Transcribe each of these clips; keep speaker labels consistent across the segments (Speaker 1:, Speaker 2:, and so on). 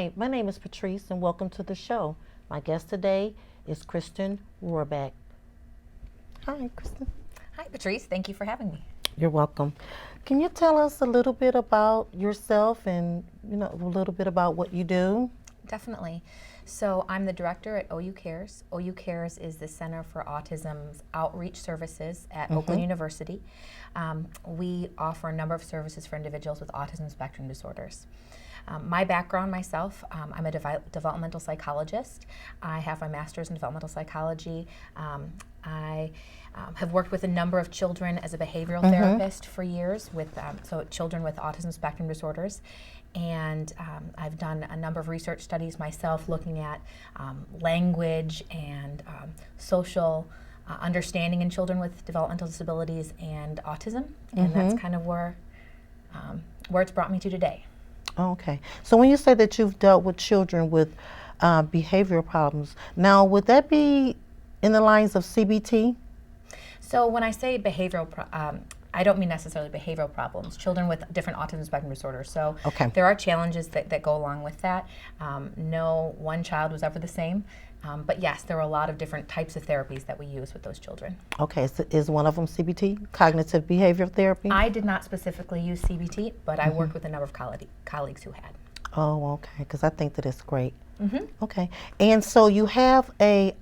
Speaker 1: Hi, my name is Patrice and welcome to the show. My guest today is Kristen Rohrbeck. Hi, Kristen.
Speaker 2: Hi, Patrice. Thank you for having me.
Speaker 1: You're welcome. Can you tell us a little bit about yourself and a little bit about what you do?
Speaker 2: Definitely. So I'm the director at OU Cares. OU Cares is the Center for Autism's outreach services at Oakland University. We offer a number of services for individuals with autism spectrum disorders. My background myself, I'm a developmental psychologist. I have my master's in developmental psychology. I have worked with a number of children as a behavioral therapist for years with so children with autism spectrum disorders. And I've done a number of research studies myself looking at language and social understanding in children with developmental disabilities and autism. And that's kind of where it's brought me to today.
Speaker 1: Okay. So when you say that you've dealt with children with behavioral problems, now would that be in the lines of CBT?
Speaker 2: So when I say behavioral, I don't mean necessarily behavioral problems, children with different autism spectrum disorders. So there are challenges that go along with that. No one child was ever the same. But yes, there are a lot of different types of therapies that we use with those children.
Speaker 1: Okay, so is one of them CBT, cognitive behavioral therapy?
Speaker 2: I did not specifically use CBT, but I worked with a number of colleagues who had.
Speaker 1: Oh, okay, because I think that it's great. Okay, and so you have a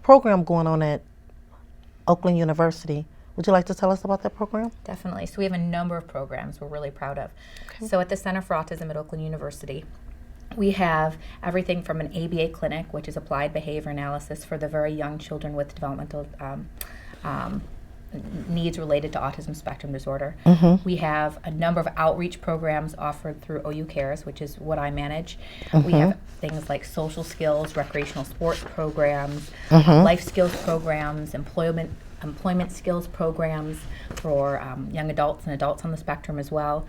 Speaker 1: program going on at Oakland University. Would you like to tell us about that program?
Speaker 2: Definitely. So we have a number of programs we're really proud of. Okay. So at the Center for Autism at Oakland University, we have everything from an ABA clinic, which is applied behavior analysis for the very young children with developmental needs related to autism spectrum disorder. We have a number of outreach programs offered through OU Cares, which is what I manage. We have things like social skills, recreational sports programs, life skills programs, employment skills programs for young adults and adults on the spectrum as well.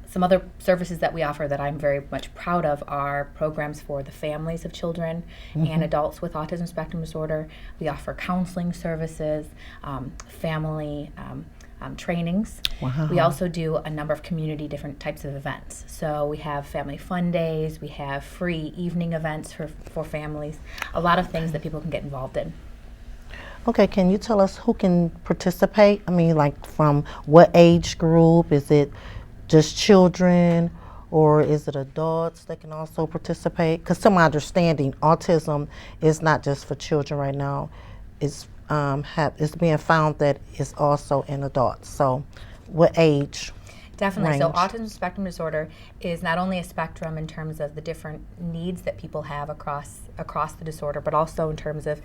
Speaker 2: Some other services that we offer that I'm very much proud of are programs for the families of children and adults with autism spectrum disorder. We offer counseling services, family trainings.
Speaker 1: Wow.
Speaker 2: We also do a number of different types of events. So we have family fun days, we have free evening events for families, a lot of things that people can get involved in.
Speaker 1: Okay, can you tell us who can participate? I mean, like from what age group? Is it just children or is it adults that can also participate? Because to my understanding, autism is not just for children right now. It's being found that it's also in adults. So what age?
Speaker 2: Definitely.
Speaker 1: Range?
Speaker 2: So autism spectrum disorder is not only a spectrum in terms of the different needs that people have across the disorder, but also in terms of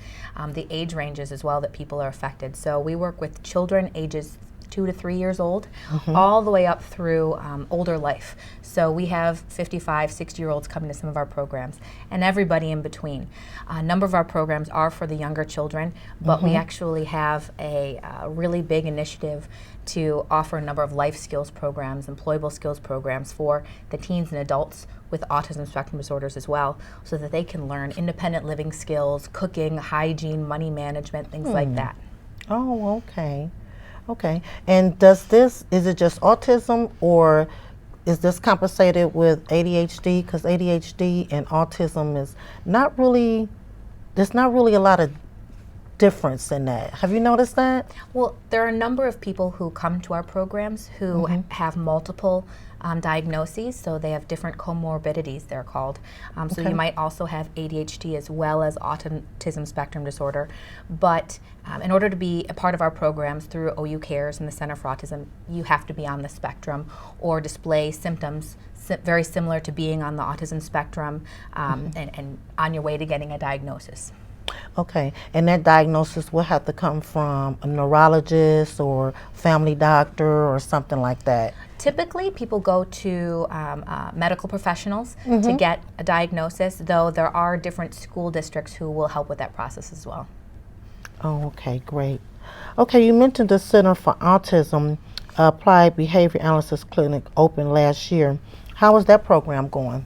Speaker 2: the age ranges as well that people are affected. So we work with children ages 2 to 3 years old, all the way up through older life. So we have 55, 60-year-olds coming to some of our programs, and everybody in between. A number of our programs are for the younger children, but we actually have a really big initiative to offer a number of life skills programs, employable skills programs for the teens and adults with autism spectrum disorders as well, so that they can learn independent living skills, cooking, hygiene, money management, things like that.
Speaker 1: Oh, okay. Okay. And is it just autism or is this compensated with ADHD? Because ADHD and autism is there's not really a lot of difference in that. Have you noticed that?
Speaker 2: Well, there are a number of people who come to our programs who have multiple diagnoses, so they have different comorbidities, they're called. So you might also have ADHD as well as autism spectrum disorder. But in order to be a part of our programs through OU Cares and the Center for Autism, you have to be on the spectrum or display symptoms very similar to being on the autism spectrum and on your way to getting a diagnosis.
Speaker 1: Okay, and that diagnosis will have to come from a neurologist or family doctor or something like that.
Speaker 2: Typically, people go to medical professionals to get a diagnosis, though there are different school districts who will help with that process as well.
Speaker 1: Oh, okay, great. Okay, you mentioned the Center for Autism Applied Behavior Analysis Clinic opened last year. How is that program going?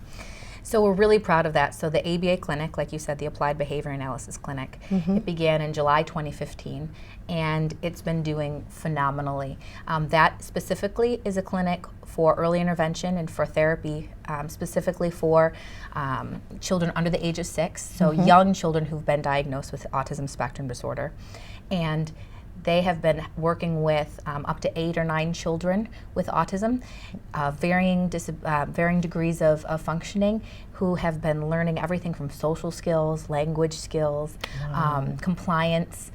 Speaker 2: So we're really proud of that. So the ABA clinic, like you said, the Applied Behavior Analysis Clinic, it began in July 2015, and it's been doing phenomenally. That specifically is a clinic for early intervention and for therapy, specifically for children under the age of 6, so young children who've been diagnosed with autism spectrum disorder. And they have been working with up to 8 or 9 children with autism, varying degrees of functioning, who have been learning everything from social skills, language skills, compliance,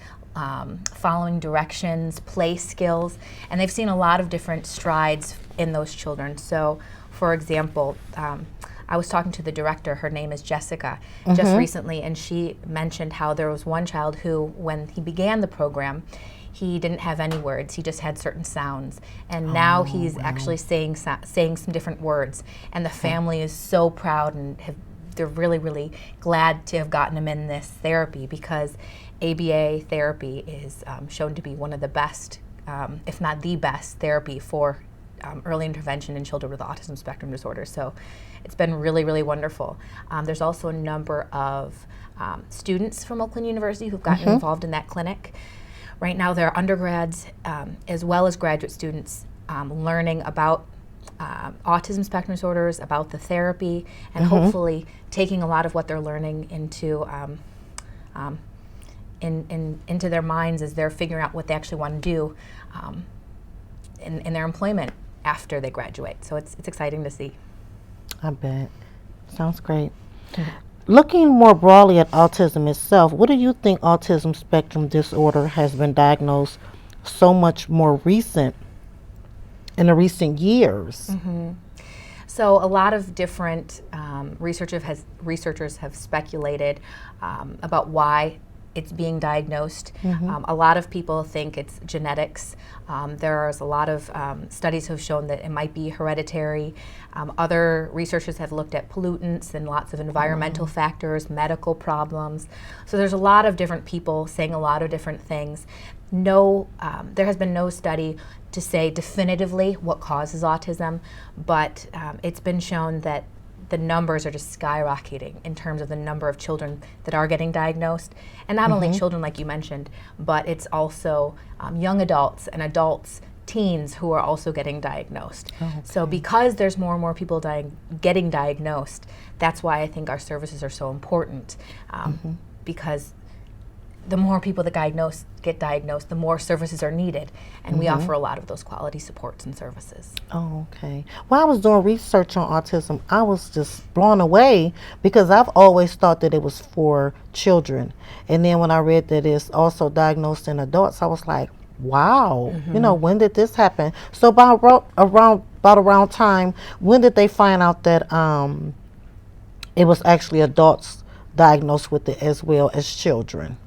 Speaker 2: following directions, play skills, and they've seen a lot of different strides in those children. So, for example, I was talking to the director, her name is Jessica, just recently, and she mentioned how there was one child who, when he began the program, he didn't have any words, he just had certain sounds, and now he's actually saying some different words, and the family is so proud, and they're really, really glad to have gotten him in this therapy, because ABA therapy is shown to be one of the best, if not the best, therapy for early intervention in children with autism spectrum disorder. So it's been really, really wonderful. There's also a number of students from Oakland University who've gotten involved in that clinic. Right now there are undergrads as well as graduate students learning about autism spectrum disorders, about the therapy, and hopefully taking a lot of what they're learning into into their minds as they're figuring out what they actually want to do in their employment after they graduate. So it's exciting to see.
Speaker 1: I bet. Sounds great. Looking more broadly at autism itself, what do you think autism spectrum disorder has been diagnosed so much more recent in the recent years?
Speaker 2: So a lot of different researchers have speculated about why it's being diagnosed. A lot of people think it's genetics. There's a lot of studies have shown that it might be hereditary. Other researchers have looked at pollutants and lots of environmental factors, medical problems. So there's a lot of different people saying a lot of different things. There has been no study to say definitively what causes autism, but it's been shown that the numbers are just skyrocketing in terms of the number of children that are getting diagnosed. And not only children, like you mentioned, but it's also young adults and adults, teens, who are also getting diagnosed. So because there's more and more people getting diagnosed, that's why I think our services are so important, because the more people that get diagnosed, the more services are needed, and we offer a lot of those quality supports and services.
Speaker 1: Oh, okay. When I was doing research on autism, I was just blown away, because I've always thought that it was for children. And then when I read that it's also diagnosed in adults, I was like, wow, you know, when did this happen? So about around time, when did they find out that it was actually adults diagnosed with it as well as children?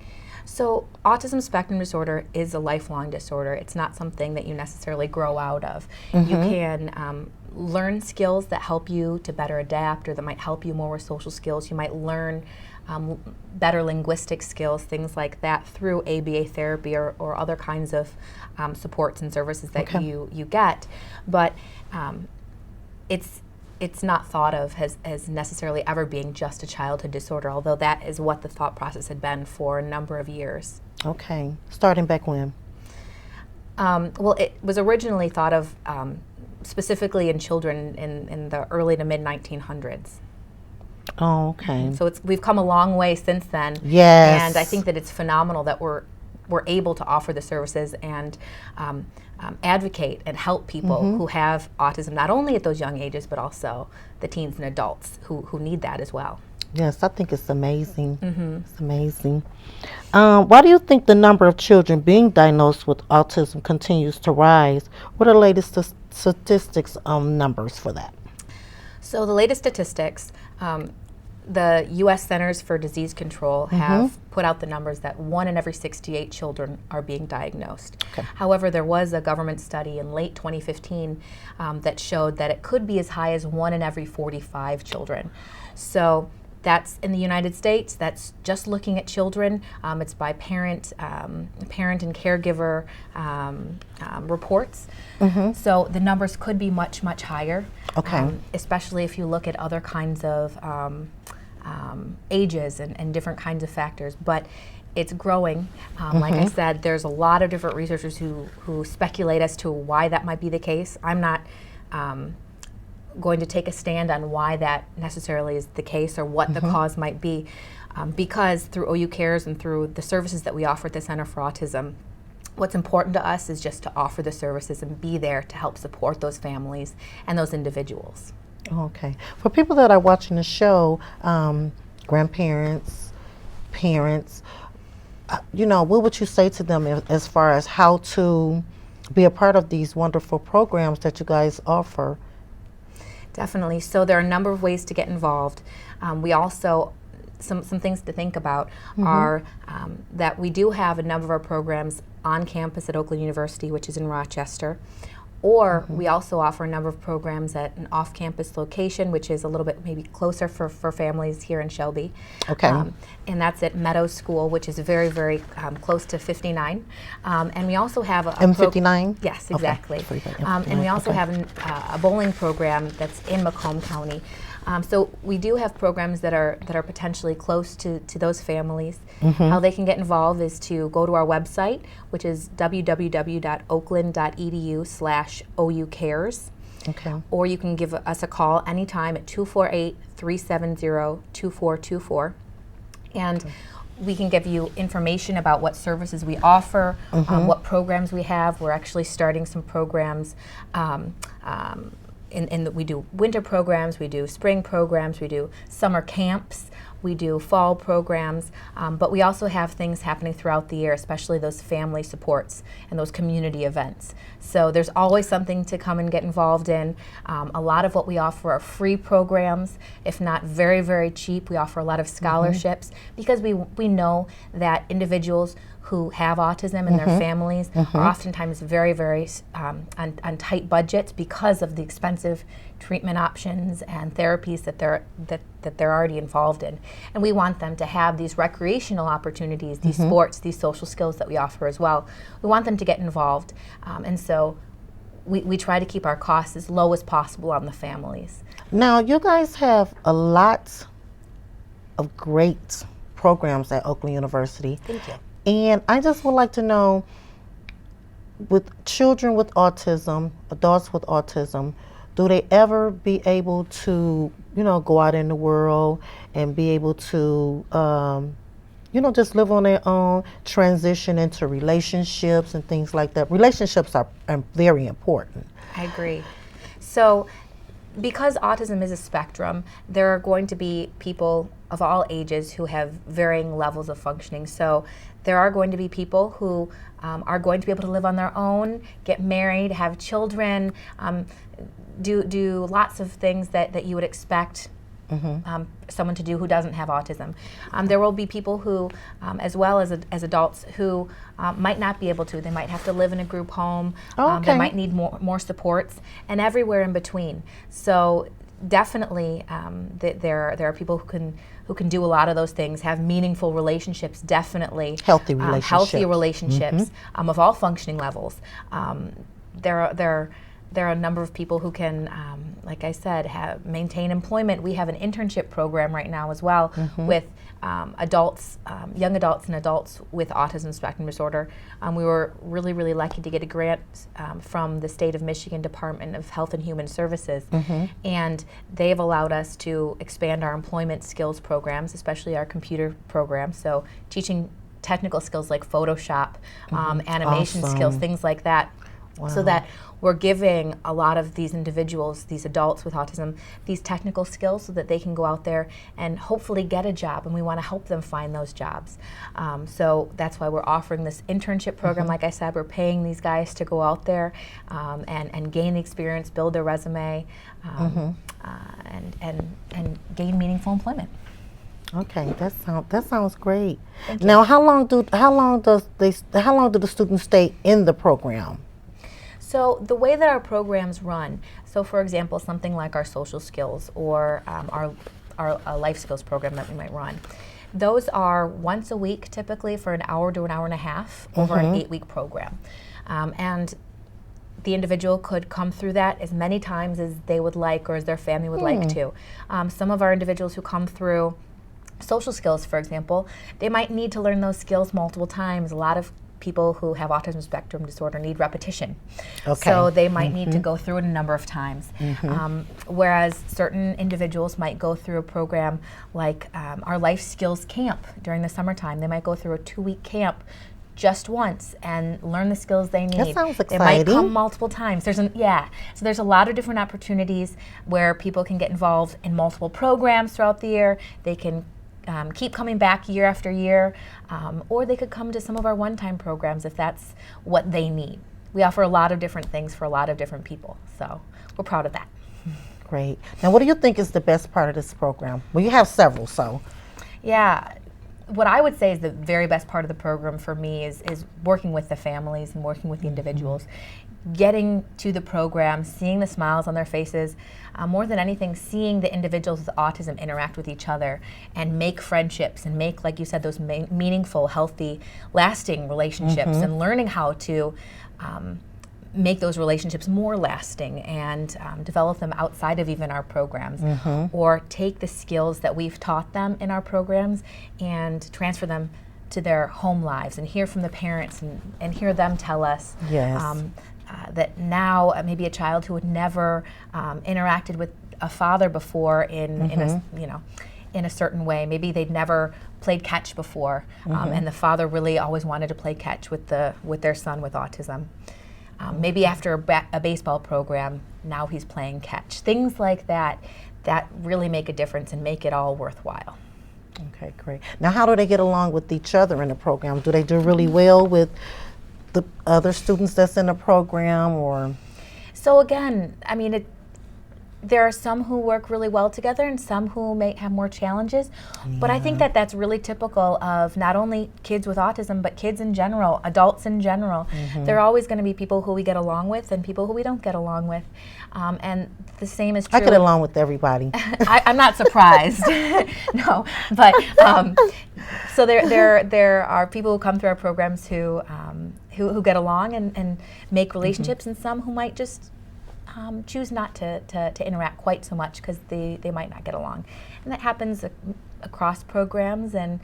Speaker 2: So autism spectrum disorder is a lifelong disorder. It's not something that you necessarily grow out of. You can learn skills that help you to better adapt, or that might help you more with social skills. You might learn better linguistic skills, things like that, through ABA therapy or other kinds of supports and services that you get. But it's not thought of as necessarily ever being just a childhood disorder, although that is what the thought process had been for a number of years.
Speaker 1: Okay. Starting back when?
Speaker 2: Well, it was originally thought of specifically in children in the early to mid-1900s.
Speaker 1: Oh, okay.
Speaker 2: So we've come a long way since then.
Speaker 1: Yes.
Speaker 2: And I think that it's phenomenal that we're able to offer the services and advocate and help people who have autism, not only at those young ages, but also the teens and adults who need that as well.
Speaker 1: Yes, I think it's amazing. It's amazing. Why do you think the number of children being diagnosed with autism continues to rise? What are the latest statistics numbers for that?
Speaker 2: So the latest statistics, the U.S. Centers for Disease Control have put out the numbers that 1 in every 68 children are being diagnosed. However, there was a government study in late 2015 that showed that it could be as high as 1 in every 45 children. So That's in the United States. That's just looking at children. It's by parent and caregiver reports. So the numbers could be much, much higher.
Speaker 1: Okay.
Speaker 2: Especially if you look at other kinds of ages and different kinds of factors. But it's growing. Like I said, there's a lot of different researchers who speculate as to why that might be the case. I'm not going to take a stand on why that necessarily is the case or what the cause might be, because through OU Cares and through the services that we offer at the Center for Autism, what's important to us is just to offer the services and be there to help support those families and those individuals.
Speaker 1: Okay. For people that are watching the show, grandparents, parents, what would you say to them as far as how to be a part of these wonderful programs that you guys offer?
Speaker 2: Definitely. So there are a number of ways to get involved. We also, some things to think about are that we do have a number of our programs on campus at Oakland University, which is in Rochester. Or we also offer a number of programs at an off-campus location, which is a little bit maybe closer for families here in Shelby.
Speaker 1: Okay.
Speaker 2: And that's at Meadows School, which is very, very close to 59. And we also have a
Speaker 1: M59?
Speaker 2: Yes, exactly.
Speaker 1: Okay.
Speaker 2: And we also have a bowling program that's in Macomb County. So we do have programs that are potentially close to those families. How they can get involved is to go to our website, which is www.oakland.edu/OUcares.
Speaker 1: Okay.
Speaker 2: Or you can give us a call anytime at 248-370-2424. And we can give you information about what services we offer, what programs we have. We're actually starting some programs. We do winter programs, we do spring programs, we do summer camps, we do fall programs, but we also have things happening throughout the year, especially those family supports and those community events. So there's always something to come and get involved in. A lot of what we offer are free programs, if not very, very cheap. We offer a lot of scholarships because we know that individuals who have autism and their families are oftentimes very, very on tight budgets because of the expensive treatment options and therapies that they're already involved in. And we want them to have these recreational opportunities, these sports, these social skills that we offer as well. We want them to get involved. And so we try to keep our costs as low as possible on the families.
Speaker 1: Now, you guys have a lot of great programs at Oakland University.
Speaker 2: Thank you.
Speaker 1: And I just would like to know, with children with autism, adults with autism, do they ever be able to, go out in the world and be able to, just live on their own, transition into relationships and things like that? Relationships are very important.
Speaker 2: I agree. So because autism is a spectrum, there are going to be people of all ages who have varying levels of functioning. So there are going to be people who are going to be able to live on their own, get married, have children, do lots of things that you would expect someone to do who doesn't have autism. There will be people who, as well as adults, who might not be able to. They might have to live in a group home. They might need more supports, and everywhere in between. So definitely, there are people who can do a lot of those things, have meaningful relationships. Definitely
Speaker 1: healthy relationships,
Speaker 2: of all functioning levels. There are a number of people who can, like I said, maintain employment. We have an internship program right now as well with adults, young adults and adults with autism spectrum disorder. We were really, really lucky to get a grant from the State of Michigan Department of Health and Human Services, and they've allowed us to expand our employment skills programs, especially our computer program. So teaching technical skills like Photoshop, animation skills, things like that. Wow. So that we're giving a lot of these individuals, these adults with autism, these technical skills so that they can go out there and hopefully get a job, and we want to help them find those jobs. So that's why we're offering this internship program. Like I said, we're paying these guys to go out there and gain experience, build their resume, and gain meaningful employment.
Speaker 1: Okay, that sounds great. Now, how long do the students stay in the program?
Speaker 2: So the way that our programs run, so for example, something like our social skills or our our life skills program that we might run. Those are once a week, typically for an hour to an hour and a half over an 8-week program. And the individual could come through that as many times as they would like or as their family would like to. Some of our individuals who come through social skills, for example, they might need to learn those skills multiple times. A lot of people who have autism spectrum disorder need repetition.
Speaker 1: Okay.
Speaker 2: So they might need to go through it a number of times. Whereas certain individuals might go through a program like our life skills camp during the summertime. They might go through a 2-week camp just once and learn the skills they need.
Speaker 1: That sounds
Speaker 2: They might
Speaker 1: exciting.
Speaker 2: come multiple times. So there's a lot of different opportunities where people can get involved in multiple programs throughout the year. They can keep coming back year after year, or they could come to some of our one-time programs if that's what they need. We offer a lot of different things for a lot of different people, so we're proud of that.
Speaker 1: Great. Now, what do you think is the best part of this program? Well, you have several, so.
Speaker 2: Yeah, what I would say is the very best part of the program for me is working with the families and working with the individuals. Getting to the program, seeing the smiles on their faces, more than anything, seeing the individuals with autism interact with each other and make friendships and make, like you said, those meaningful, healthy, lasting relationships, and learning how to make those relationships more lasting and develop them outside of even our programs, or take the skills that we've taught them in our programs and transfer them to their home lives and hear from the parents and hear them tell us that now maybe a child who had never interacted with a father before in a certain way. Maybe they'd never played catch before, and the father really always wanted to play catch with their son with autism. Maybe after a baseball program, now he's playing catch. Things like that really make a difference and make it all worthwhile.
Speaker 1: Okay, great. Now, how do they get along with each other in the program? Do they do really well with the other students that's in the program, or?
Speaker 2: So again, I mean, there are some who work really well together and some who may have more challenges, but I think that's really typical of not only kids with autism, but kids in general, adults in general. There are always going to be people who we get along with and people who we don't get along with, and the same is true.
Speaker 1: I get along with everybody.
Speaker 2: I'm not surprised. No, but so there are people who come through our programs who get along and make relationships, and some who might just choose not to interact quite so much because they might not get along. And that happens across programs, and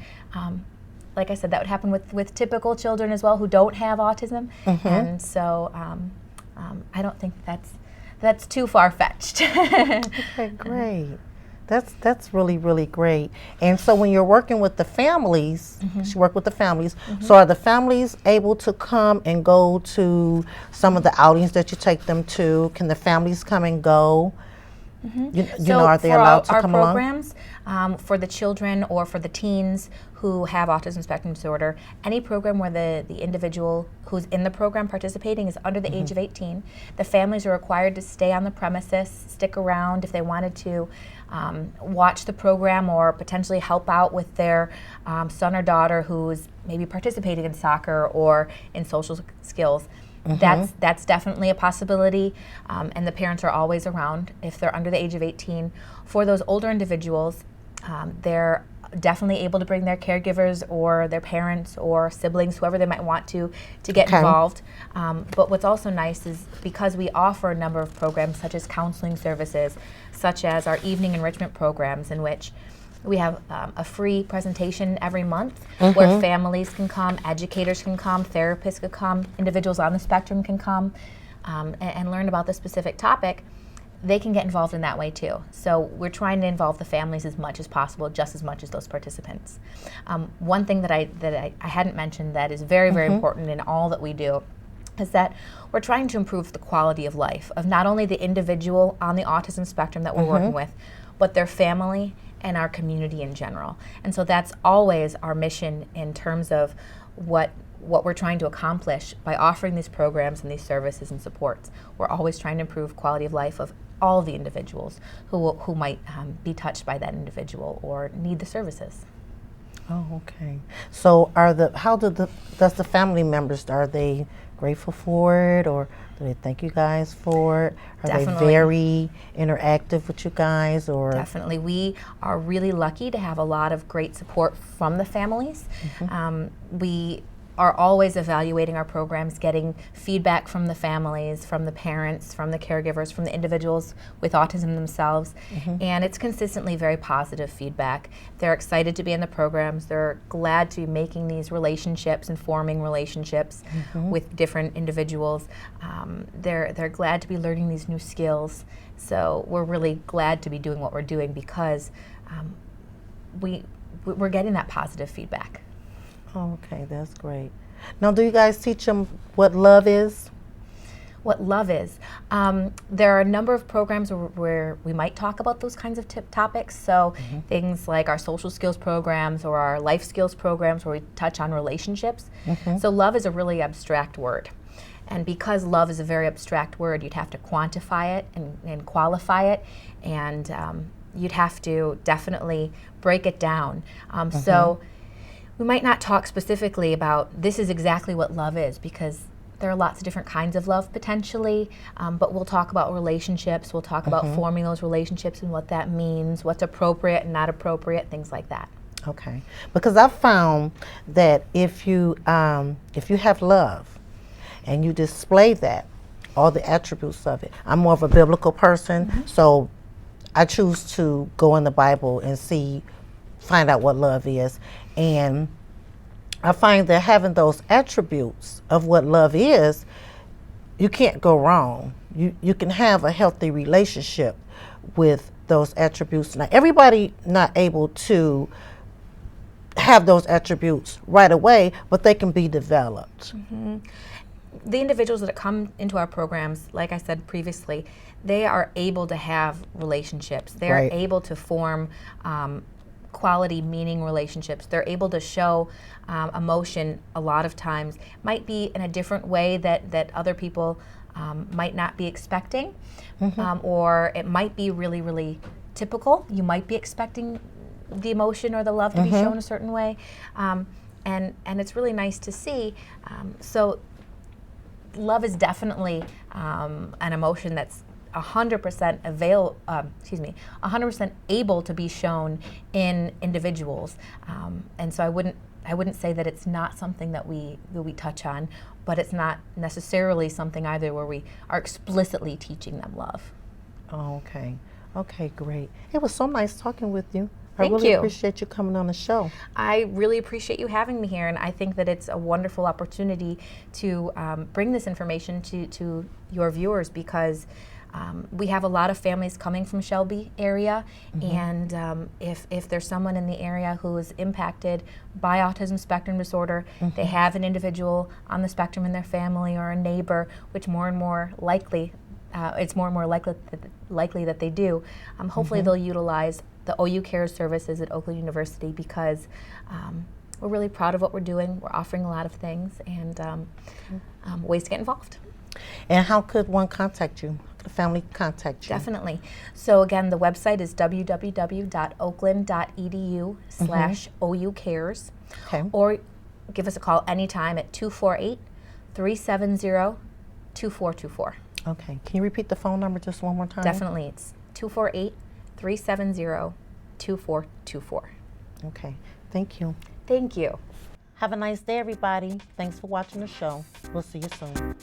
Speaker 2: like I said, that would happen with typical children as well who don't have autism. And so I don't think that's too far-fetched.
Speaker 1: Okay, great. That's really, really great. And so when you're working with the families, you work with the families, so are the families able to come and go to some of the outings that you take them to? Can the families come and go? You know, are they allowed to come along?
Speaker 2: Our programs, for the children or for the teens who have autism spectrum disorder, any program where the individual who's in the program participating is under the age of 18, the families are required to stay on the premises, stick around if they wanted to, watch the program or potentially help out with their son or daughter who's maybe participating in soccer or in social skills. That's definitely a possibility, and the parents are always around if they're under the age of 18. For those older individuals, they're definitely able to bring their caregivers or their parents or siblings, whoever they might want to get involved. But what's also nice is because we offer a number of programs such as counseling services, such as our evening enrichment programs, in which we have a free presentation every month where families can come, educators can come, therapists can come, individuals on the spectrum can come and learn about the specific topic. They can get involved in that way too. So we're trying to involve the families as much as possible, just as much as those participants. One thing that I hadn't mentioned that is very, very important in all that we do is that we're trying to improve the quality of life of not only the individual on the autism spectrum that we're working with, but their family and our community in general. And so that's always our mission in terms of what we're trying to accomplish by offering these programs and these services and supports. We're always trying to improve quality of life of all the individuals who might be touched by that individual or need the services.
Speaker 1: Oh, okay. So does the family members, are they grateful for it, or do they thank you guys for it? Are they
Speaker 2: Definitely.
Speaker 1: very interactive with you guys, or?
Speaker 2: Definitely. We are really lucky to have a lot of great support from the families. We are always evaluating our programs, getting feedback from the families, from the parents, from the caregivers, from the individuals with autism themselves, and it's consistently very positive feedback. They're excited to be in the programs. They're glad to be making these relationships and forming relationships with different individuals. They're glad to be learning these new skills. So we're really glad to be doing what we're doing because we're getting that positive feedback.
Speaker 1: Oh, okay, that's great. Now, do you guys teach them what love is?
Speaker 2: What love is. There are a number of programs where we might talk about those kinds of topics. So things like our social skills programs or our life skills programs where we touch on relationships. So love is a really abstract word. And because love is a very abstract word, you'd have to quantify it and qualify it, and you'd have to definitely break it down. So we might not talk specifically about this is exactly what love is, because there are lots of different kinds of love potentially, but we'll talk about relationships, we'll talk about forming those relationships and what that means, what's appropriate and not appropriate, things like that.
Speaker 1: Okay, because I've found that if you have love and you display that, all the attributes of it. I'm more of a biblical person, so I choose to go in the Bible and find out what love is. And I find that having those attributes of what love is, you can't go wrong. You can have a healthy relationship with those attributes. Now, everybody not able to have those attributes right away, but they can be developed.
Speaker 2: The individuals that come into our programs, like I said previously, they are able to have relationships. They're
Speaker 1: Right.
Speaker 2: able to form quality, meaning relationships. They're able to show emotion a lot of times. Might be in a different way that other people might not be expecting, or it might be really, really typical. You might be expecting the emotion or the love to be shown a certain way, and it's really nice to see. So love is definitely an emotion that's 100% 100% able to be shown in individuals, and so I wouldn't say that it's not something that we touch on, but it's not necessarily something either where we are explicitly teaching them love.
Speaker 1: Oh, okay. Okay, great. It was so nice talking with you.
Speaker 2: Thank
Speaker 1: I really
Speaker 2: you.
Speaker 1: appreciate you coming on the show.
Speaker 2: I really appreciate you having me here, and I think that it's a wonderful opportunity to bring this information to your viewers, because we have a lot of families coming from Shelby area, and if there's someone in the area who is impacted by autism spectrum disorder, they have an individual on the spectrum in their family or a neighbor, which more and more likely, it's more and more likely that they do, hopefully they'll utilize the OU Cares services at Oakland University, because we're really proud of what we're doing. We're offering a lot of things and ways to get involved.
Speaker 1: And how could one contact you? How could a family contact you?
Speaker 2: Definitely. So again, the website is www.oakland.edu/OU Cares.
Speaker 1: Okay.
Speaker 2: Or give us a call anytime at 248-370-2424.
Speaker 1: Okay. Can you repeat the phone number just one more time?
Speaker 2: Definitely. It's 248-370-2424.
Speaker 1: Okay. Thank you.
Speaker 2: Thank you.
Speaker 1: Have a nice day, everybody. Thanks for watching the show. We'll see you soon.